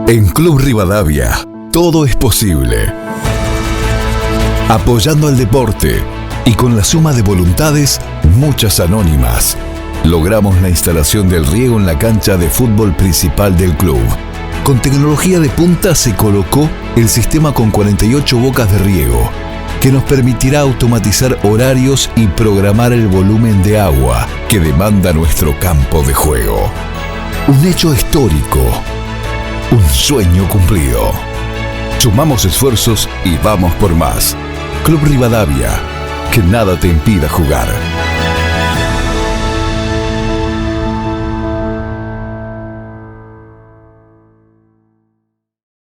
En Club Rivadavia, todo es posible. Apoyando al deporte y con la suma de voluntades, muchas anónimas, logramos la instalación del riego en la cancha de fútbol principal del club. Con tecnología de punta se colocó el sistema con 48 bocas de riego, que nos permitirá automatizar horarios y programar el volumen de agua que demanda nuestro campo de juego. Un hecho histórico, un sueño cumplido. Sumamos esfuerzos y vamos por más. Club Rivadavia, que nada te impida jugar.